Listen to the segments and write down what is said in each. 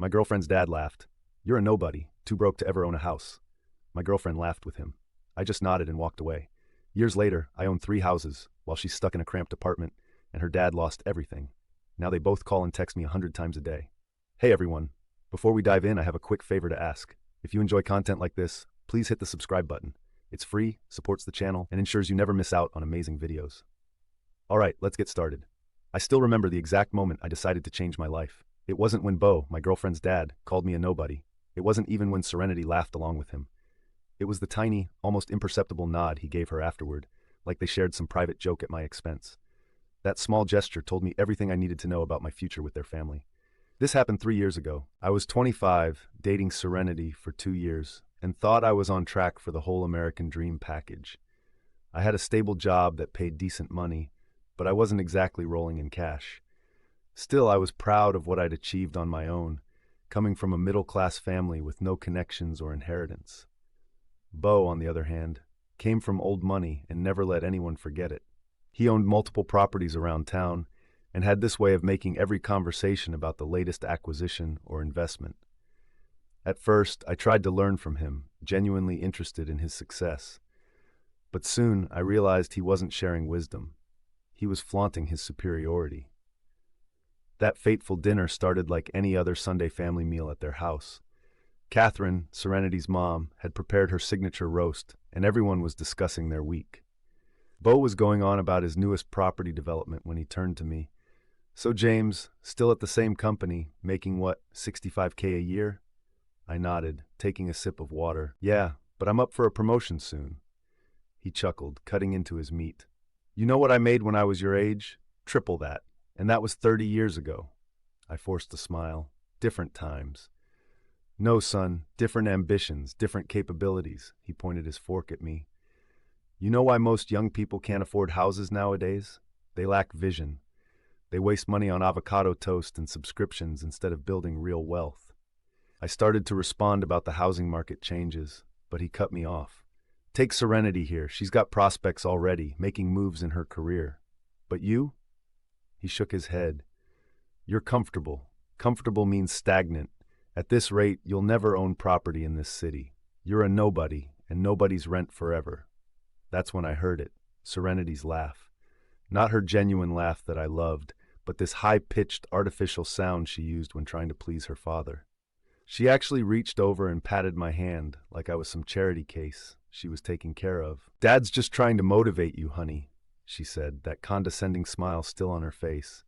My girlfriend's dad laughed. "You're a nobody, too broke to ever own a house." My girlfriend laughed with him. I just nodded and walked away. Years later, I own 3 houses, while she's stuck in a cramped apartment, and her dad lost everything. Now they both call and text me 100 times a day. Hey everyone. Before we dive in, I have a quick favor to ask. If you enjoy content like this, please hit the subscribe button. It's free, supports the channel, and ensures you never miss out on amazing videos. Alright, let's get started. I still remember the exact moment I decided to change my life. It wasn't when Bo, my girlfriend's dad, called me a nobody. It wasn't even when Serenity laughed along with him. It was the tiny, almost imperceptible nod he gave her afterward, like they shared some private joke at my expense. That small gesture told me everything I needed to know about my future with their family. This happened 3 years ago. I was 25, dating Serenity for 2 years, and thought I was on track for the whole American dream package. I had a stable job that paid decent money, but I wasn't exactly rolling in cash. Still, I was proud of what I'd achieved on my own, coming from a middle-class family with no connections or inheritance. Bo, on the other hand, came from old money and never let anyone forget it. He owned multiple properties around town and had this way of making every conversation about the latest acquisition or investment. At first, I tried to learn from him, genuinely interested in his success. But soon, I realized he wasn't sharing wisdom. He was flaunting his superiority. That fateful dinner started like any other Sunday family meal at their house. Catherine, Serenity's mom, had prepared her signature roast, and everyone was discussing their week. Bo was going on about his newest property development when he turned to me. "So James, still at the same company, making what, $65K a year?" I nodded, taking a sip of water. "Yeah, but I'm up for a promotion soon." He chuckled, cutting into his meat. "You know what I made when I was your age? Triple that. And that was 30 years ago." I forced a smile. "Different times." "No, son, different ambitions, different capabilities." He pointed his fork at me. "You know why most young people can't afford houses nowadays? They lack vision. They waste money on avocado toast and subscriptions instead of building real wealth." I started to respond about the housing market changes, but he cut me off. "Take Serenity here. She's got prospects already, making moves in her career. But you?" He shook his head. "You're comfortable. Comfortable means stagnant. At this rate, you'll never own property in this city. You're a nobody, and nobody's rent forever." That's when I heard it, Serenity's laugh. Not her genuine laugh that I loved, but this high-pitched, artificial sound she used when trying to please her father. She actually reached over and patted my hand like I was some charity case she was taking care of. "Dad's just trying to motivate you, honey," she said, that condescending smile still on her face.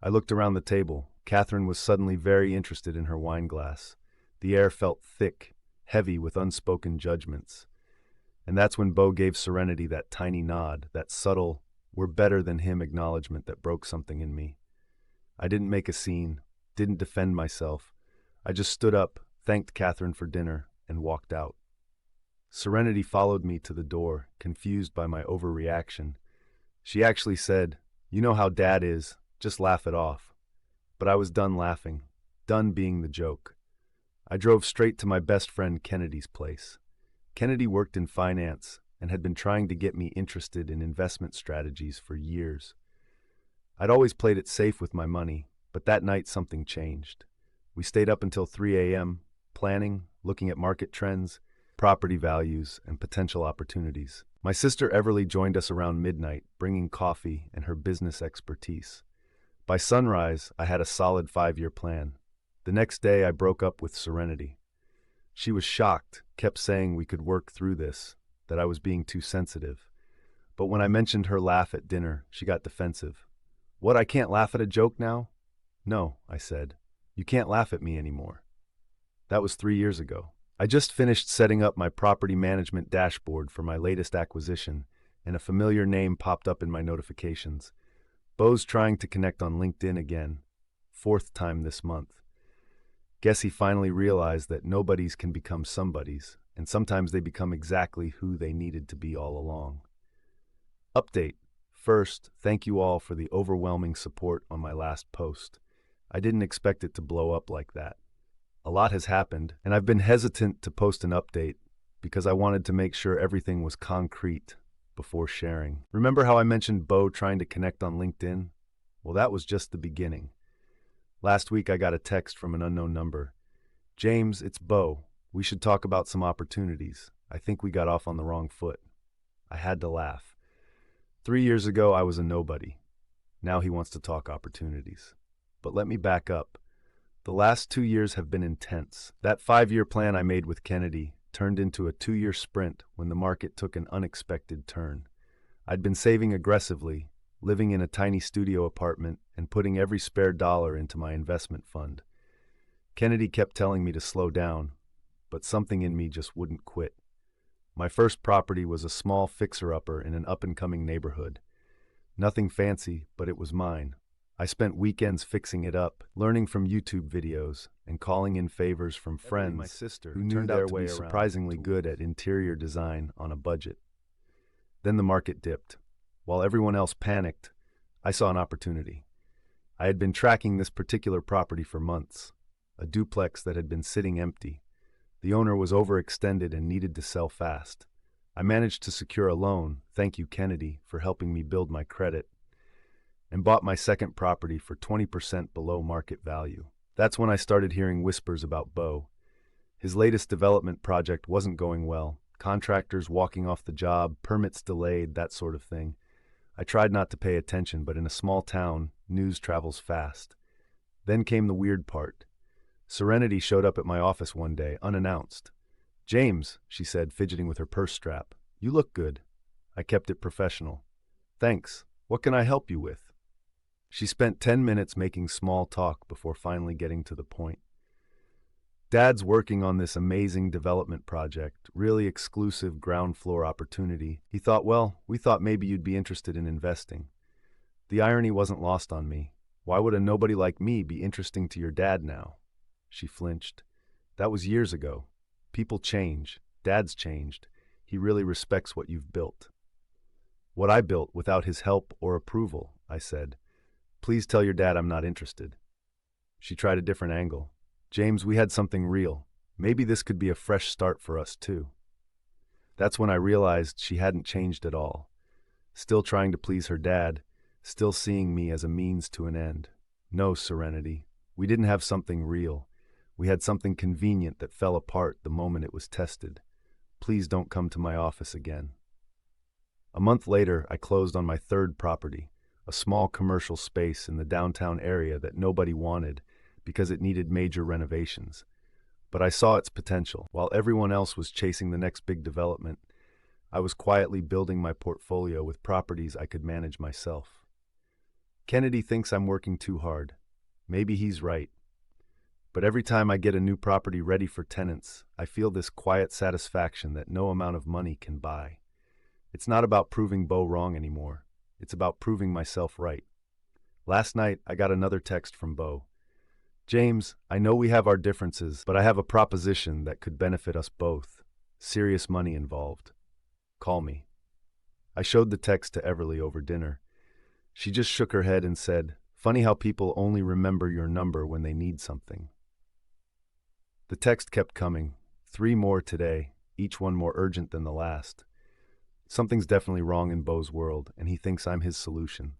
I looked around the table. Catherine was suddenly very interested in her wine glass. The air felt thick, heavy with unspoken judgments. And that's when Bo gave Serenity that tiny nod, that subtle, "we're better than him" acknowledgement that broke something in me. I didn't make a scene, didn't defend myself. I just stood up, thanked Catherine for dinner, and walked out. Serenity followed me to the door, confused by my overreaction. She actually said, "You know how Dad is, just laugh it off." But I was done laughing, done being the joke. I drove straight to my best friend Kennedy's place. Kennedy worked in finance and had been trying to get me interested in investment strategies for years. I'd always played it safe with my money, but that night something changed. We stayed up until 3 a.m., planning, looking at market trends, property values, and potential opportunities. My sister Everly joined us around midnight, bringing coffee and her business expertise. By sunrise, I had a solid 5-year plan. The next day, I broke up with Serenity. She was shocked, kept saying we could work through this, that I was being too sensitive. But when I mentioned her laugh at dinner, she got defensive. "What, I can't laugh at a joke now?" "No," I said. "You can't laugh at me anymore." That was 3 years ago. I just finished setting up my property management dashboard for my latest acquisition, and a familiar name popped up in my notifications. Bo's trying to connect on LinkedIn again. 4th time this month. Guess he finally realized that nobodies can become somebodies, and sometimes they become exactly who they needed to be all along. Update. First, thank you all for the overwhelming support on my last post. I didn't expect it to blow up like that. A lot has happened, and I've been hesitant to post an update because I wanted to make sure everything was concrete before sharing. Remember how I mentioned Bo trying to connect on LinkedIn? Well, that was just the beginning. Last week I got a text from an unknown number. James, it's Bo. We should talk about some opportunities. I think we got off on the wrong foot. I had to laugh. 3 years ago, I was a nobody. Now he wants to talk opportunities. But let me back up. The last 2 years have been intense. That 5-year plan I made with Kennedy turned into a 2-year sprint when the market took an unexpected turn. I'd been saving aggressively, living in a tiny studio apartment and putting every spare dollar into my investment fund. Kennedy kept telling me to slow down, but something in me just wouldn't quit. My first property was a small fixer-upper in an up-and-coming neighborhood. Nothing fancy, but it was mine. I spent weekends fixing it up, learning from YouTube videos, and calling in favors from friends my sister who knew their way surprisingly good at interior design on a budget. Then the market dipped. While everyone else panicked, I saw an opportunity. I had been tracking this particular property for months, a duplex that had been sitting empty. The owner was overextended and needed to sell fast. I managed to secure a loan, thank you Kennedy for helping me build my credit, and bought my second property for 20% below market value. That's when I started hearing whispers about Bo. His latest development project wasn't going well. Contractors walking off the job, permits delayed, that sort of thing. I tried not to pay attention, but in a small town, news travels fast. Then came the weird part. Serenity showed up at my office one day, unannounced. James, she said, fidgeting with her purse strap. You look good. I kept it professional. Thanks. What can I help you with? She spent 10 minutes making small talk before finally getting to the point. Dad's working on this amazing development project, really exclusive ground floor opportunity. We thought maybe you'd be interested in investing. The irony wasn't lost on me. Why would a nobody like me be interesting to your dad now? She flinched. That was years ago. People change. Dad's changed. He really respects what you've built. What I built without his help or approval, I said. Please tell your dad I'm not interested. She tried a different angle. James, we had something real. Maybe this could be a fresh start for us too. That's when I realized she hadn't changed at all. Still trying to please her dad, still seeing me as a means to an end. No, Serenity. We didn't have something real. We had something convenient that fell apart the moment it was tested. Please don't come to my office again. A month later, I closed on my third property, a small commercial space in the downtown area that nobody wanted because it needed major renovations. But I saw its potential. While everyone else was chasing the next big development, I was quietly building my portfolio with properties I could manage myself. Kennedy thinks I'm working too hard. Maybe he's right. But every time I get a new property ready for tenants, I feel this quiet satisfaction that no amount of money can buy. It's not about proving Bo wrong anymore. It's about proving myself right. Last night, I got another text from Bo. James, I know we have our differences, but I have a proposition that could benefit us both. Serious money involved. Call me. I showed the text to Everly over dinner. She just shook her head and said, Funny how people only remember your number when they need something. The text kept coming. 3 more today, each one more urgent than the last. Something's definitely wrong in Bo's world, and he thinks I'm his solution.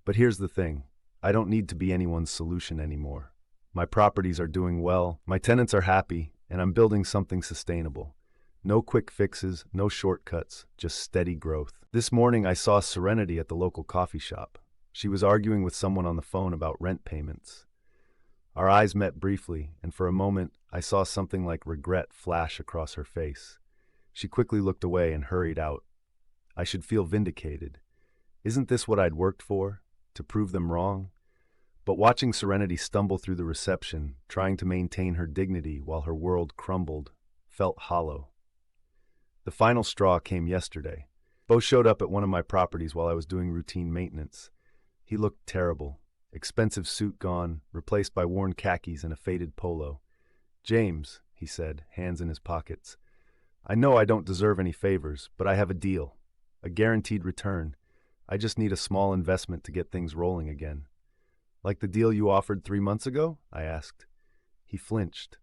But here's the thing. I don't need to be anyone's solution anymore. My properties are doing well, my tenants are happy, and I'm building something sustainable. No quick fixes, no shortcuts, just steady growth. This morning I saw Serenity at the local coffee shop. She was arguing with someone on the phone about rent payments. Our eyes met briefly, and for a moment I saw something like regret flash across her face. She quickly looked away and hurried out. I should feel vindicated. Isn't this what I'd worked for? To prove them wrong? But watching Serenity stumble through the reception, trying to maintain her dignity while her world crumbled, felt hollow. The final straw came yesterday. Bo showed up at one of my properties while I was doing routine maintenance. He looked terrible. Expensive suit gone, replaced by worn khakis and a faded polo. James, he said, hands in his pockets. I know I don't deserve any favors, but I have a deal. A guaranteed return. I just need a small investment to get things rolling again. Like the deal you offered 3 months ago? I asked. He flinched.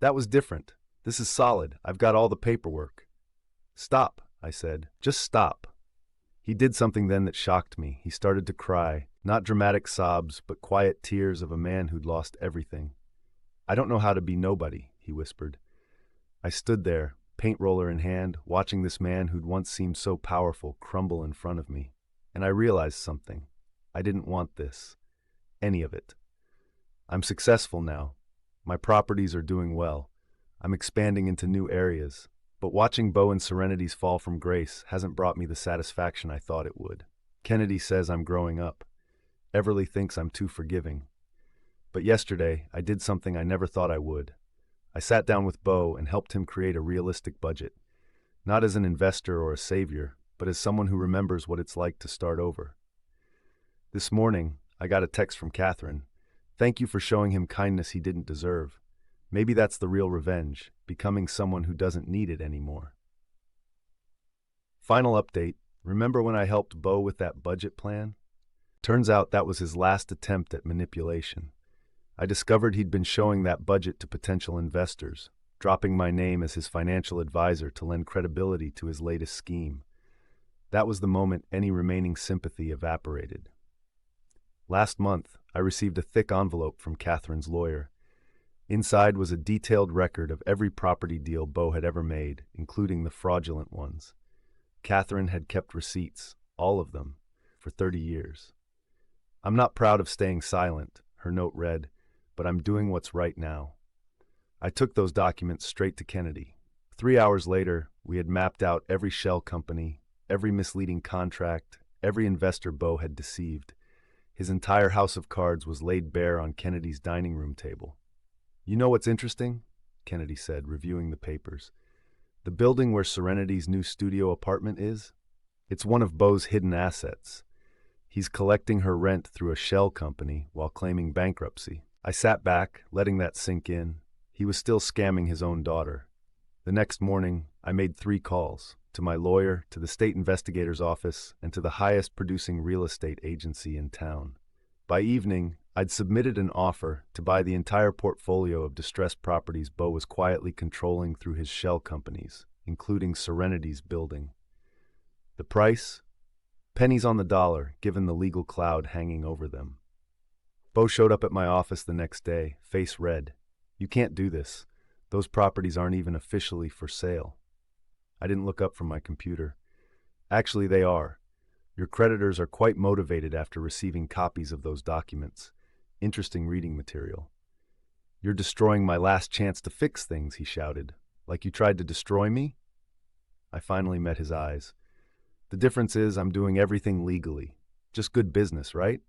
That was different. This is solid. I've got all the paperwork. Stop, I said. Just stop. He did something then that shocked me. He started to cry. Not dramatic sobs, but quiet tears of a man who'd lost everything. "I don't know how to be nobody," he whispered. I stood there, paint roller in hand, watching this man who'd once seemed so powerful crumble in front of me. And I realized something. I didn't want this. Any of it. I'm successful now. My properties are doing well. I'm expanding into new areas. But watching Bo and Serenity's fall from grace hasn't brought me the satisfaction I thought it would. Kennedy says I'm growing up. Everly thinks I'm too forgiving. But yesterday, I did something I never thought I would. I sat down with Bo and helped him create a realistic budget. Not as an investor or a savior, but as someone who remembers what it's like to start over. This morning, I got a text from Catherine. "Thank you for showing him kindness he didn't deserve. Maybe that's the real revenge, becoming someone who doesn't need it anymore." Final update. Remember when I helped Bo with that budget plan? Turns out that was his last attempt at manipulation. I discovered he'd been showing that budget to potential investors, dropping my name as his financial advisor to lend credibility to his latest scheme. That was the moment any remaining sympathy evaporated. Last month, I received a thick envelope from Catherine's lawyer. Inside was a detailed record of every property deal Bo had ever made, including the fraudulent ones. Catherine had kept receipts, all of them, for 30 years. "I'm not proud of staying silent," her note read, "but I'm doing what's right now." I took those documents straight to Kennedy. 3 hours later, we had mapped out every shell company, every misleading contract, every investor Bo had deceived. His entire house of cards was laid bare on Kennedy's dining room table. "You know what's interesting?" Kennedy said, reviewing the papers. "The building where Serenity's new studio apartment is? It's one of Bo's hidden assets. He's collecting her rent through a shell company while claiming bankruptcy." I sat back, letting that sink in. He was still scamming his own daughter. The next morning, I made 3 calls, to my lawyer, to the state investigator's office, and to the highest producing real estate agency in town. By evening, I'd submitted an offer to buy the entire portfolio of distressed properties Bo was quietly controlling through his shell companies, including Serenity's building. The price? Pennies on the dollar, given the legal cloud hanging over them. Bo showed up at my office the next day, face red. "You can't do this. Those properties aren't even officially for sale." I didn't look up from my computer. "Actually, they are. Your creditors are quite motivated after receiving copies of those documents. Interesting reading material." "You're destroying my last chance to fix things," he shouted. "Like you tried to destroy me?" I finally met his eyes. "The difference is I'm doing everything legally. Just good business, right?"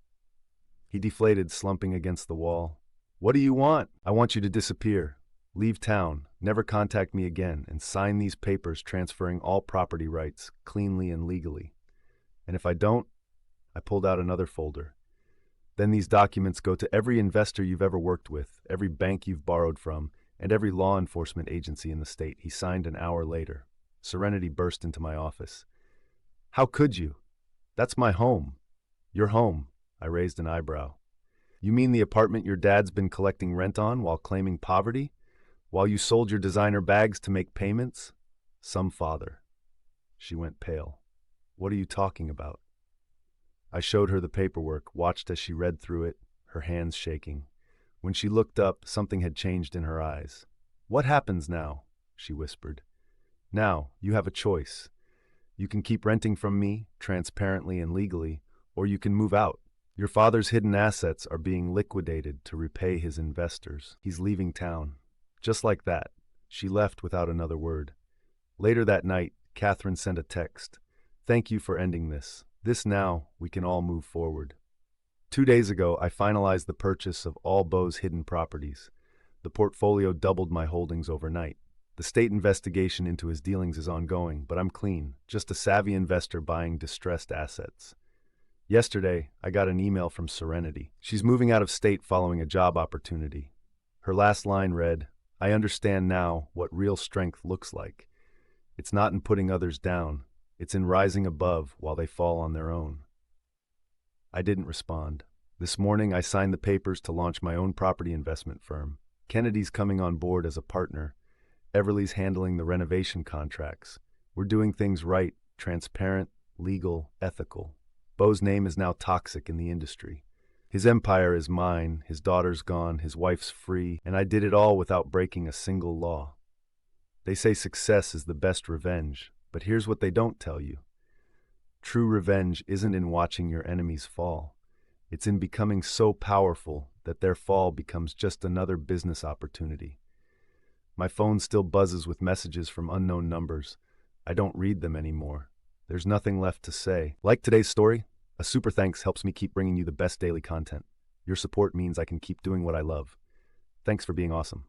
He deflated, slumping against the wall. "What do you want?" "I want you to disappear. Leave town, never contact me again, and sign these papers transferring all property rights, cleanly and legally. And if I don't," I pulled out another folder, "then these documents go to every investor you've ever worked with, every bank you've borrowed from, and every law enforcement agency in the state." He signed an hour later. Serenity burst into my office. "How could you? That's my home." "Your home?" I raised an eyebrow. "You mean the apartment your dad's been collecting rent on while claiming poverty? While you sold your designer bags to make payments? Some father." She went pale. "What are you talking about?" I showed her the paperwork, watched as she read through it, her hands shaking. When she looked up, something had changed in her eyes. "What happens now?" she whispered. "Now, you have a choice. You can keep renting from me, transparently and legally, or you can move out. Your father's hidden assets are being liquidated to repay his investors. He's leaving town." Just like that, she left without another word. Later that night, Catherine sent a text. "Thank you for ending this. This now, we can all move forward." 2 days ago, I finalized the purchase of all Bo's hidden properties. The portfolio doubled my holdings overnight. The state investigation into his dealings is ongoing, but I'm clean, just a savvy investor buying distressed assets. Yesterday, I got an email from Serenity. She's moving out of state following a job opportunity. Her last line read, "I understand now what real strength looks like. It's not in putting others down. It's in rising above while they fall on their own." I didn't respond. This morning, I signed the papers to launch my own property investment firm. Kennedy's coming on board as a partner. Everly's handling the renovation contracts. We're doing things right, transparent, legal, ethical. Bo's name is now toxic in the industry. His empire is mine, his daughter's gone, his wife's free, and I did it all without breaking a single law. They say success is the best revenge, but here's what they don't tell you. True revenge isn't in watching your enemies fall. It's in becoming so powerful that their fall becomes just another business opportunity. My phone still buzzes with messages from unknown numbers. I don't read them anymore. There's nothing left to say. Like today's story? A super thanks helps me keep bringing you the best daily content. Your support means I can keep doing what I love. Thanks for being awesome.